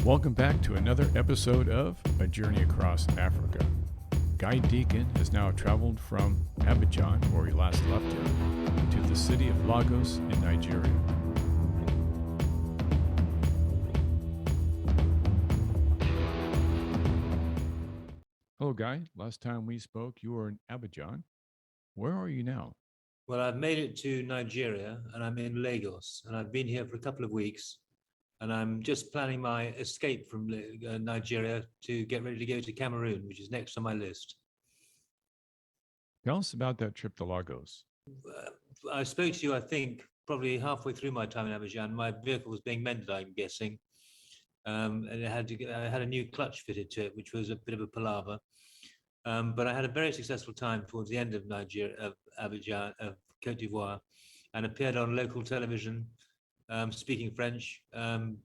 Welcome back to another episode of A Journey Across Africa. Guy Deacon has now traveled from Abidjan, where he last left it, to the city of Lagos in Nigeria. Hello, Guy. Last time we spoke, you were in Abidjan. Where are you now? Well, I've made it to Nigeria and I'm in Lagos, and I've been here for a couple of weeks, and I'm just planning my escape from Nigeria to get ready to go to Cameroon, which is next on my list. Tell us about that trip to Lagos. I spoke to you, I think, probably halfway through my time in Abidjan. My vehicle was being mended, I'm guessing, and I had a new clutch fitted to it, which was a bit of a palaver. But I had a very successful time towards the end of Nigeria, of Abidjan, of Cote d'Ivoire, and appeared on local television, speaking French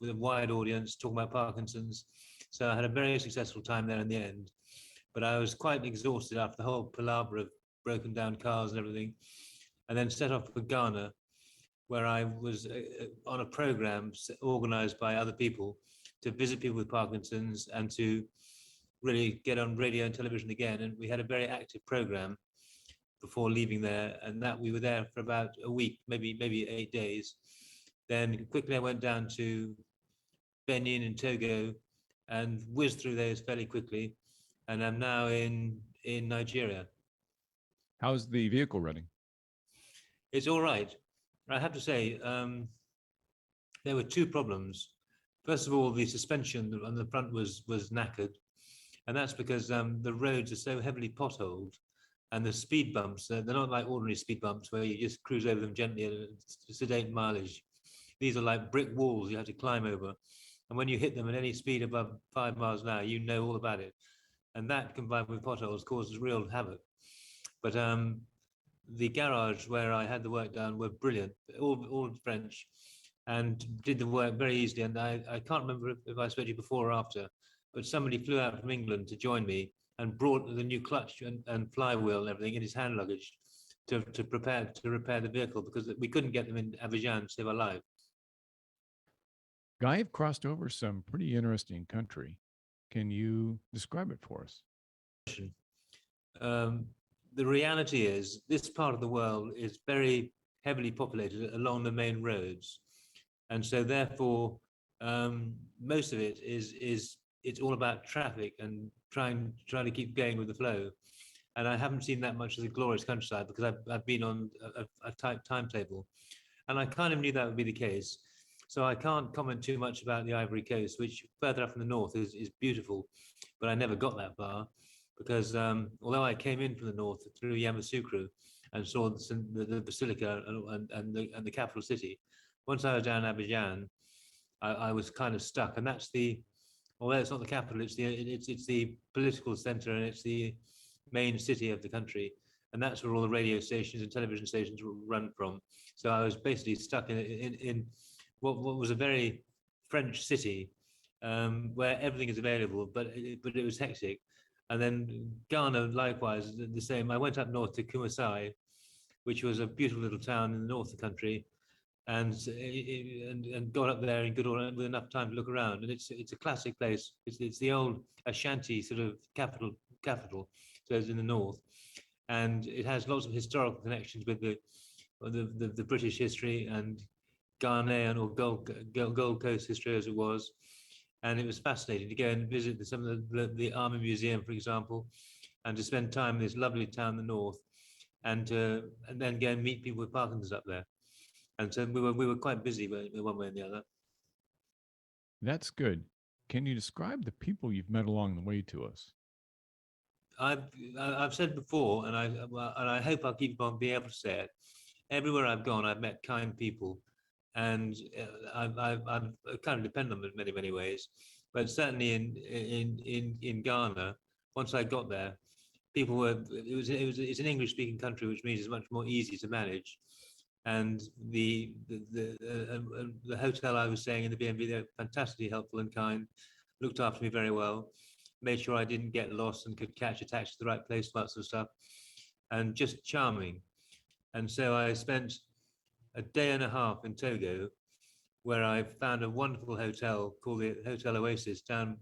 with a wide audience, talking about Parkinson's. So I had a very successful time there in the end. But I was quite exhausted after the whole palaver of broken down cars and everything, and then set off for Ghana, where I was on a program organized by other people to visit people with Parkinson's and to really get on radio and television again. And we had a very active program before leaving there, and that we were there for about a week, maybe 8 days. Then quickly I went down to Benin and Togo and whizzed through those fairly quickly, and I'm now in Nigeria. How's the vehicle running? It's all right. I have to say, there were two problems. First of all, the suspension on the front was knackered, and that's because the roads are so heavily potholed, and the speed bumps, they're not like ordinary speed bumps where you just cruise over them gently at a sedate mileage. These are like brick walls you have to climb over, and when you hit them at any speed above 5 miles an hour, you know all about it. And that, combined with potholes, causes real havoc. But the garage where I had the work done were brilliant, all French, and did the work very easily. And I can't remember if I spoke to you before or after, but somebody flew out from England to join me and brought the new clutch and flywheel and everything in his hand luggage to repair the vehicle, because we couldn't get them in Abidjan to save our life. Guy, I've crossed over some pretty interesting country. Can you describe it for us? Um, the reality is this part of the world is very heavily populated along the main roads, and so therefore most of it is it's all about traffic and trying to keep going with the flow. And I haven't seen that much of the glorious countryside because I've been on a tight timetable, and I kind of knew that would be the case. So I can't comment too much about the Ivory Coast, which further up in the north is beautiful, but I never got that far because although I came in from the north through Yamoussoukro and saw the basilica and the capital city, once I was down in Abidjan, I was kind of stuck. And that's the, although it's not the capital, it's the political center, and it's the main city of the country, and that's where all the radio stations and television stations run from. So I was basically stuck in what was a very French city, where everything is available, but it was hectic. And then Ghana, likewise, the same. I went up north to Kumasi, which was a beautiful little town in the north of the country, and got up there in good order with enough time to look around. And it's a classic place. It's the old Ashanti sort of capital. So it's in the north, and it has lots of historical connections with the British history and Ghanaian or Gold Coast history as it was. And it was fascinating to go and visit some of the Army Museum, for example, and to spend time in this lovely town in the north, and then go and meet people with Parkinson's up there. And so we were quite busy one way and the other. That's good. Can you describe the people you've met along the way to us? I've I've said before, and I hope I'll keep on being able to say it. Everywhere I've gone, I've met kind people, and I've kind of depend on them in many ways. But certainly in Ghana, once I got there, people were it's an English speaking country, which means it's much more easy to manage. And the hotel I was staying in, the B&B, they were fantastically helpful and kind, looked after me very well, made sure I didn't get lost and could catch a taxi to the right place, that sort of stuff, and just charming. And so I spent a day and a half in Togo, where I found a wonderful hotel called the Hotel Oasis down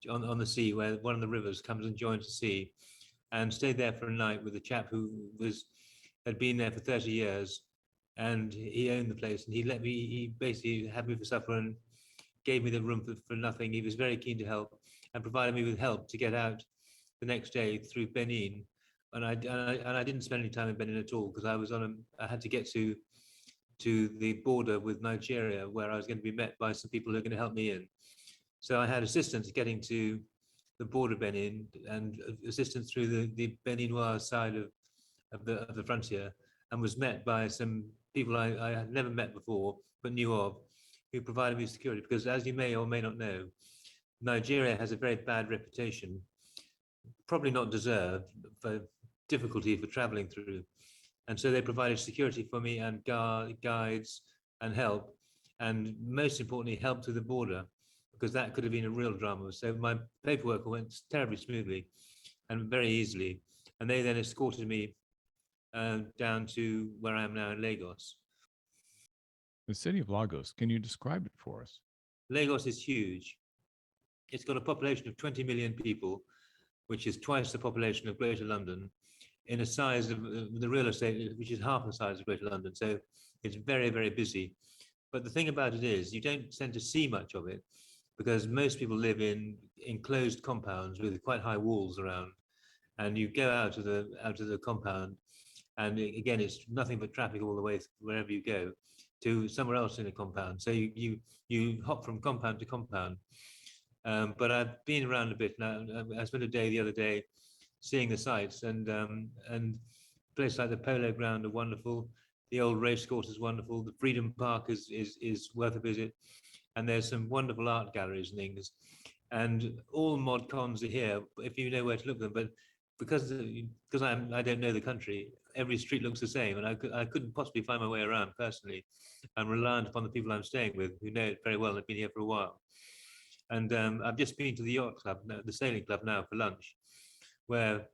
on the sea, where one of the rivers comes and joins the sea, and stayed there for a night with a chap who had been there for 30 years, and he owned the place, and he basically had me for supper and gave me the room for nothing. He was very keen to help and provided me with help to get out the next day through Benin. And I didn't spend any time in Benin at all because I had to get to the border with Nigeria, where I was going to be met by some people who are going to help me in. So I had assistance getting to the border Benin and assistance through the Beninois side of the frontier, and was met by some people I had never met before but knew of, who provided me security. Because as you may or may not know, Nigeria has a very bad reputation, probably not deserved, for difficulty for traveling through. And so they provided security for me and guides and help, and most importantly, help to the border, because that could have been a real drama. So my paperwork went terribly smoothly and very easily. And they then escorted me down to where I am now in Lagos. The city of Lagos, can you describe it for us? Lagos is huge. It's got a population of 20 million people, which is twice the population of Greater London, in a size of the real estate, which is half the size of Greater London. So it's very, very busy. But the thing about it is, you don't tend to see much of it because most people live in enclosed compounds with quite high walls around. And you go out of the compound, and again, it's nothing but traffic all the way wherever you go to somewhere else in a compound. So you hop from compound to compound. But I've been around a bit now. I spent a day the other day seeing the sights, and places like the Polo Ground are wonderful. The old race course is wonderful. The Freedom Park is worth a visit, and there's some wonderful art galleries and things. And all mod cons are here if you know where to look for them. But because I don't know the country, every street looks the same, and I couldn't possibly find my way around personally. I'm reliant upon the people I'm staying with who know it very well and have been here for a while. And I've just been to the yacht club, the sailing club now for lunch, where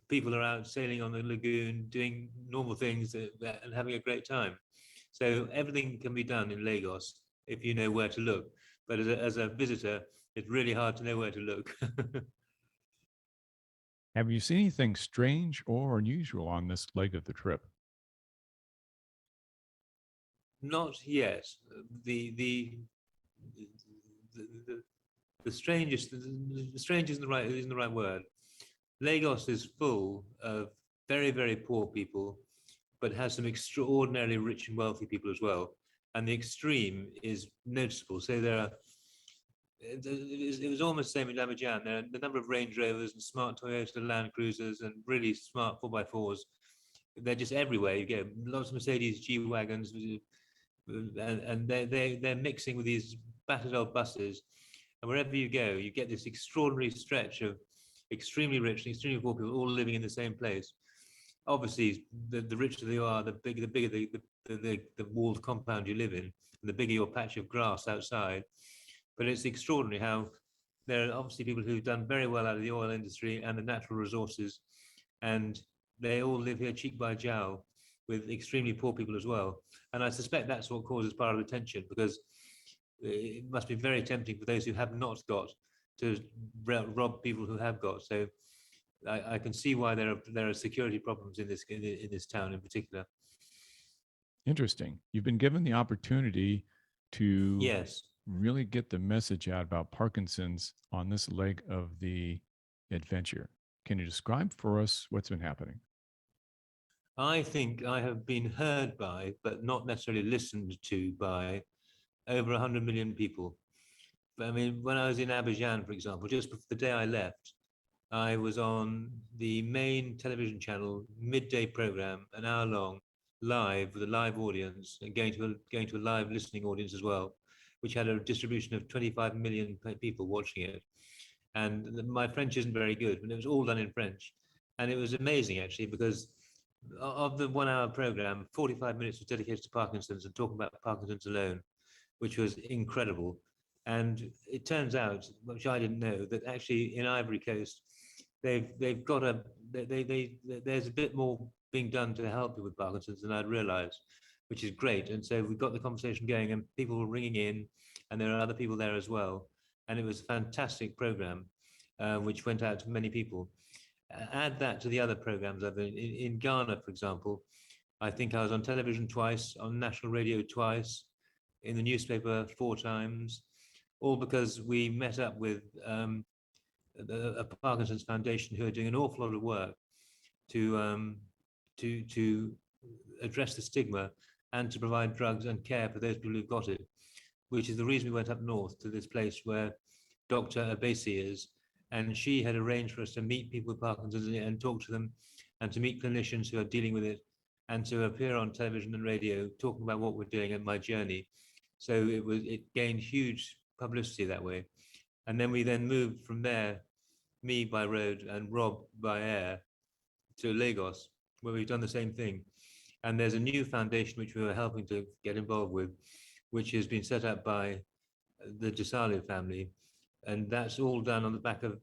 people are out sailing on the lagoon, doing normal things and having a great time. So everything can be done in Lagos if you know where to look. But as a visitor, it's really hard to know where to look. Have you seen anything strange or unusual on this leg of the trip? Not yet. The the the, the strangest the strange isn't the right word. Lagos is full of very, very poor people, but has some extraordinarily rich and wealthy people as well. And the extreme is noticeable. So it was almost the same in Abidjan. There are the number of Range Rovers and smart Toyota Land Cruisers and really smart 4x4s. They're just everywhere. You get lots of Mercedes G wagons, and they're mixing with these battered old buses. And wherever you go, you get this extraordinary stretch of extremely rich and extremely poor people all living in the same place. Obviously, the richer you are, the bigger the walled compound you live in, and the bigger your patch of grass outside. But it's extraordinary how there are obviously people who've done very well out of the oil industry and the natural resources, and they all live here cheek by jowl with extremely poor people as well. And I suspect that's what causes part of the tension, because it must be very tempting for those who have not got to rob people who have got. So I can see why there are security problems in this town in particular. Interesting. You've been given the opportunity to Yes, really get the message out about Parkinson's on this leg of the adventure. Can you describe for us what's been happening? I think I have been heard by, but not necessarily listened to by, over 100 million people. But I mean, when I was in Abidjan, for example, just before the day I left, I was on the main television channel midday program, an hour long, live with a live audience, and going to a live listening audience as well, which had a distribution of 25 million people watching it. And my French isn't very good, but it was all done in French, and it was amazing actually, because of the 1 hour program, 45 minutes was dedicated to Parkinson's and talking about Parkinson's alone, which was incredible. And it turns out, which I didn't know, that actually in Ivory Coast, they've got there's a bit more being done to help you with Parkinson's than I'd realised, which is great. And so we got the conversation going, and people were ringing in, and there are other people there as well. And it was a fantastic program, which went out to many people. Add that to the other programs I've been in Ghana, for example. I think I was on television twice, on national radio twice, in the newspaper 4 times, all because we met up with a Parkinson's Foundation who are doing an awful lot of work to address the stigma and to provide drugs and care for those people who've got it, which is the reason we went up north to this place where Dr. Abesi is. And she had arranged for us to meet people with Parkinson's and talk to them, and to meet clinicians who are dealing with it, and to appear on television and radio talking about what we're doing and my journey. So it gained huge publicity that way. And then we moved from there, me by road and Rob by air, to Lagos, where we've done the same thing. And there's a new foundation which we were helping to get involved with, which has been set up by the Desali family. And that's all done on the back of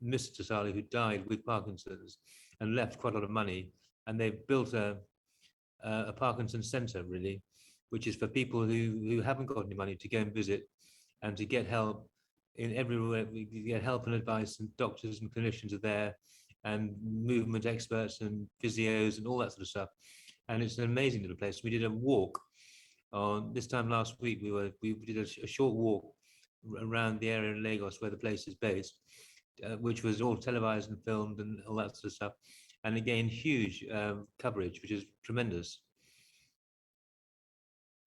Mr. Desali, who died with Parkinson's and left quite a lot of money. And they've built a Parkinson's center, really, which is for people who haven't got any money to go and visit and to get help in every way. We get help and advice, and doctors and clinicians are there, and movement experts and physios and all that sort of stuff. And it's an amazing little place. We did a walk on this time last week. We did a short walk around the area in Lagos where the place is based, which was all televised and filmed and all that sort of stuff. And again, huge coverage, which is tremendous.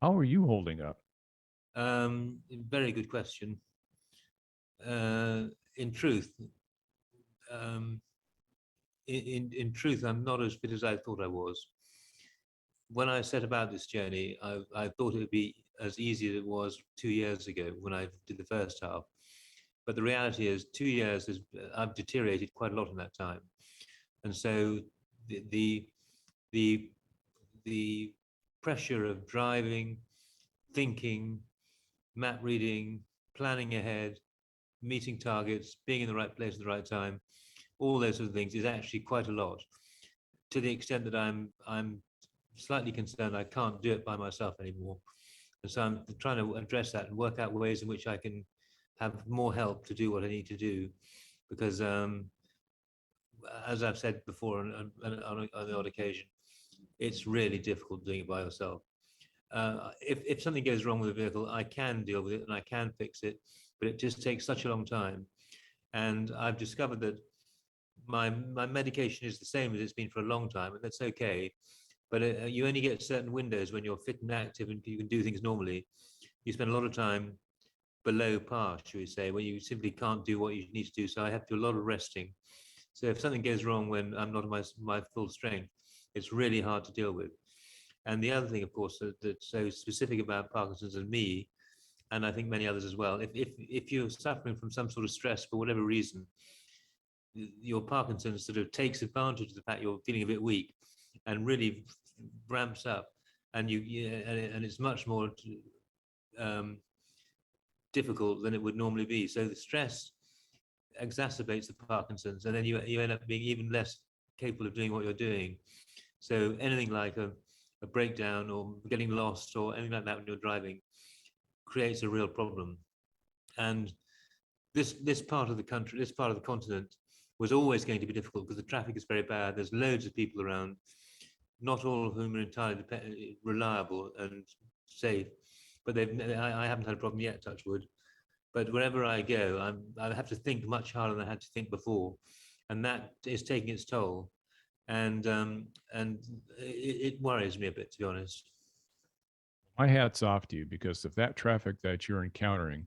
How are you holding up? Very good question. In truth, in truth, I'm not as fit as I thought I was. When I set about this journey, I thought it would be as easy as it was 2 years ago when I did the first half. But the reality is, 2 years I've deteriorated quite a lot in that time, and so the pressure of driving, thinking, map reading, planning ahead, meeting targets, being in the right place at the right time, all those sort of things is actually quite a lot, to the extent that I'm slightly concerned I can't do it by myself anymore. And so I'm trying to address that and work out ways in which I can have more help to do what I need to do, because as I've said before on the odd occasion, it's really difficult doing it by yourself. If something goes wrong with a vehicle, I can deal with it and I can fix it, but it just takes such a long time. And I've discovered that my medication is the same as it's been for a long time, and that's okay. But you only get certain windows when you're fit and active and you can do things normally. You spend a lot of time below par, should we say, where you simply can't do what you need to do. So I have to do a lot of resting. So if something goes wrong when I'm not at my full strength, it's really hard to deal with. And the other thing, of course, that's so specific about Parkinson's and me, and I think many others as well, if you're suffering from some sort of stress for whatever reason, your Parkinson's sort of takes advantage of the fact you're feeling a bit weak and really ramps up, and and it's much more difficult than it would normally be. So the stress exacerbates the Parkinson's, and then you end up being even less capable of doing what you're doing. So anything like a breakdown or getting lost or anything like that when you're driving creates a real problem. And this part of the country, this part of the continent, was always going to be difficult because the traffic is very bad. There's loads of people around, not all of whom are entirely reliable and safe. But I haven't had a problem yet, touch wood. But wherever I go, I have to think much harder than I had to think before, and that is taking its toll. And it worries me a bit, to be honest. My hat's off to you, because if that traffic that you're encountering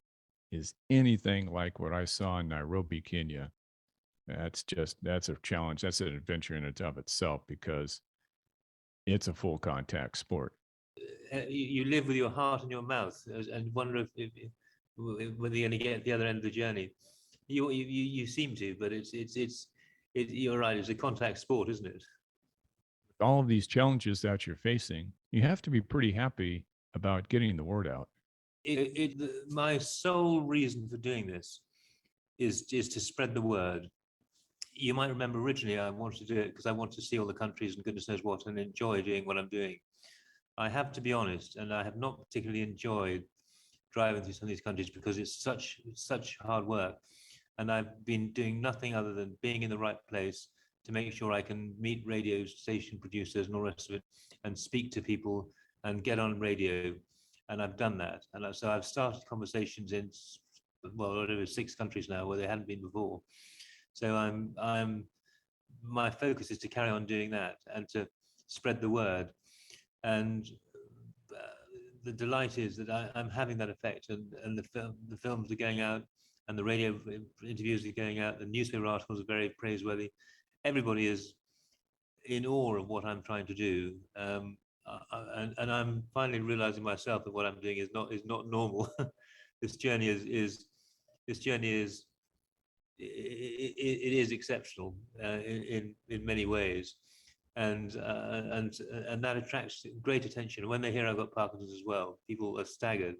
is anything like what I saw in Nairobi, Kenya, that's a challenge. That's an adventure in and of itself, because it's a full contact sport. You live with your heart in your mouth and wonder whether you're going to get at the other end of the journey. You seem to, but you're right. It's a contact sport, isn't it? With all of these challenges that you're facing, you have to be pretty happy about getting the word out. My sole reason for doing this is to spread the word. You might remember originally I wanted to do it because I wanted to see all the countries and goodness knows what and enjoy doing what I'm doing. I have to be honest, and I have not particularly enjoyed driving through some of these countries because it's such hard work, and I've been doing nothing other than being in the right place to make sure I can meet radio station producers and all the rest of it, and speak to people and get on radio, and I've done that, and so I've started conversations in well, whatever 6 countries now where they hadn't been before. So I'm my focus is to carry on doing that and to spread the word. And the delight is that I'm having that effect, and the films are going out, and the radio interviews are going out, the newspaper articles are very praiseworthy. Everybody is in awe of what I'm trying to do, and I'm finally realizing myself that what I'm doing is not normal. This journey is this journey is it is exceptional in many ways, and that attracts great attention. When they hear I've got Parkinson's as well, people are staggered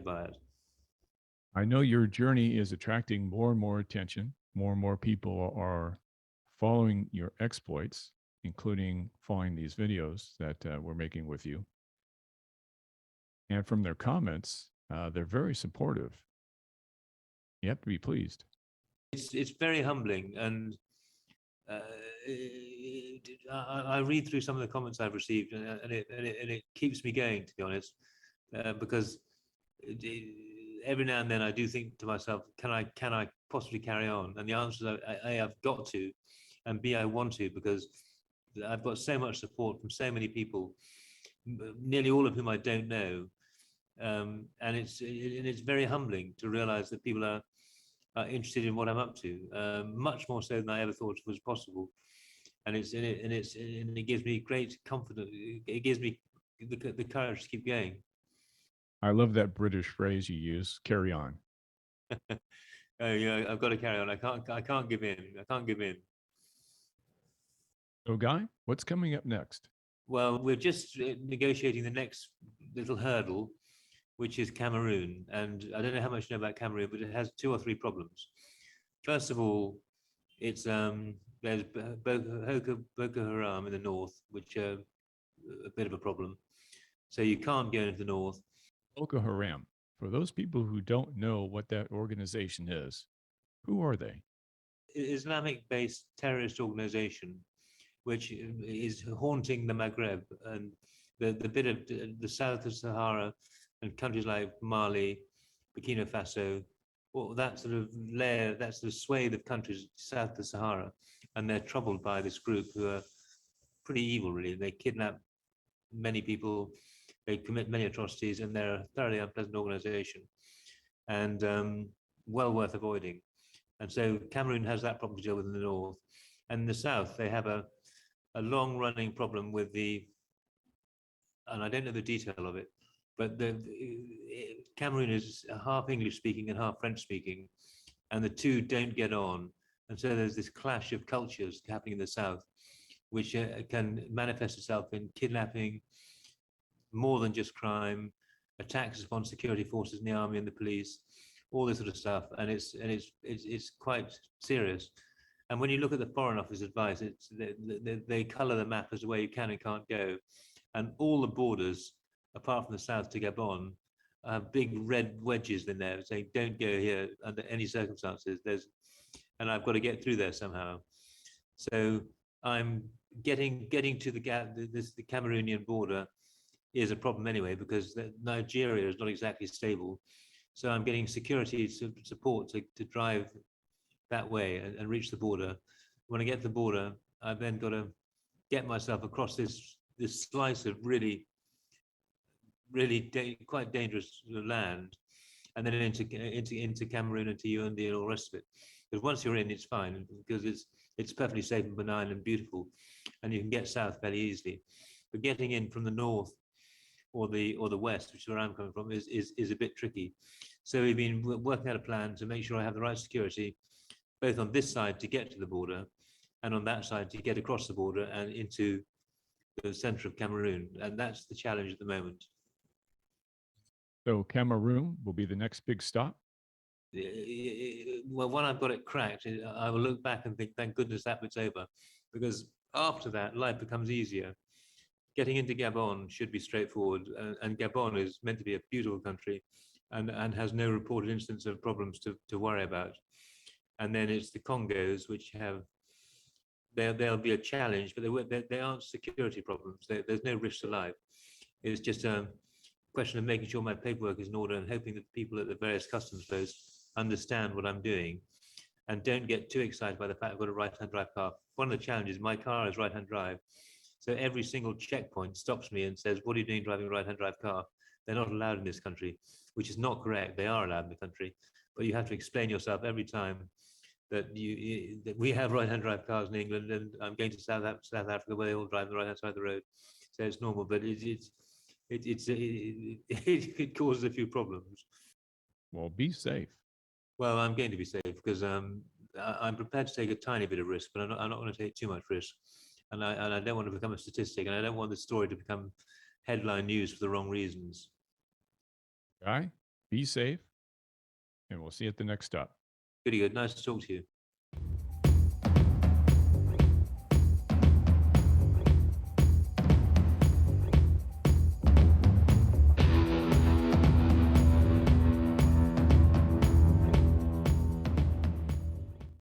by it. I know your journey is attracting more and more attention. More and more people are following your exploits, including following these videos that we're making with you. And from their comments, they're very supportive. You have to be pleased. It's very humbling, and uh, I read through some of the comments I've received, and it keeps me going, to be honest, because every now and then I do think to myself, can I possibly carry on? And the answer is A, I've got to, and B, I want to, because I've got so much support from so many people, nearly all of whom I don't know, and it's very humbling to realize that people are interested in what I'm up to, much more so than I ever thought was possible. And it gives me great confidence. It gives me the courage to keep going. I love that British phrase you use, carry on. Oh yeah, I've got to carry on. I can't give in. I can't give in. So, Guy, what's coming up next? Well, we're just negotiating the next little hurdle, which is Cameroon. And I don't know how much you know about Cameroon, but it has 2 or 3 problems. First of all, it's there's Boko Haram in the north, which are a bit of a problem. So you can't go into the north. Boko Haram. For those people who don't know what that organization is, who are they? Islamic-based terrorist organization, which is haunting the Maghreb and the bit of the south of Sahara and countries like Mali, Burkina Faso, well, that sort of layer, that sort of swathe of countries south of Sahara, and they're troubled by this group who are pretty evil, really. They kidnap many people, they commit many atrocities, and they're a thoroughly unpleasant organization, and well worth avoiding. And so Cameroon has that problem to deal with in the north. And in the south, they have a long running problem with and I don't know the detail of it, but Cameroon is half English speaking and half French speaking, and the two don't get on. And so there's this clash of cultures happening in the south, which can manifest itself in kidnapping, more than just crime, attacks upon security forces in the army and the police, all this sort of stuff, and it's quite serious. And when you look at the Foreign Office advice, they colour the map as the way you can and can't go, and all the borders, apart from the south to Gabon, have big red wedges in there saying "Don't go here under any circumstances." And I've got to get through there somehow. So I'm getting to the Cameroonian border is a problem anyway, because Nigeria is not exactly stable. So I'm getting security support to drive that way and reach the border. When I get to the border, I've then got to get myself across this slice of really quite dangerous land, and then into Cameroon and to Yaoundé and all the rest of it. Because once you're in, it's fine, because it's perfectly safe and benign and beautiful, and you can get south fairly easily. But getting in from the north or the west, which is where I'm coming from, is a bit tricky. So we've been working out a plan to make sure I have the right security, both on this side to get to the border, and on that side to get across the border and into the center of Cameroon. And that's the challenge at the moment. So, Cameroon will be the next big stop. Well, when I've got it cracked, I will look back and think, thank goodness that bit's over, because after that, life becomes easier. getting into Gabon should be straightforward, and Gabon is meant to be a beautiful country, and has no reported instances of problems to worry about. And then it's the Congos, which have they'll be a challenge, but they aren't security problems. There's no risk to life. It's just a question of making sure my paperwork is in order and hoping that the people at the various customs posts understand what I'm doing and don't get too excited by the fact I've got a right-hand drive car. One of the challenges, my car is right-hand drive. So every single checkpoint stops me and says, what are you doing driving a right-hand drive car? They're not allowed in this country, which is not correct. They are allowed in the country, but you have to explain yourself every time that we have right-hand drive cars in England, and I'm going to South Africa where they all drive the right-hand side of the road. So it's normal, but it causes a few problems. Well, be safe. Well, I'm going to be safe because I'm prepared to take a tiny bit of risk, but I'm not going to take too much risk. And I don't want to become a statistic, and I don't want the story to become headline news for the wrong reasons. Guy, be safe, and we'll see you at the next stop. Pretty good. Nice to talk to you.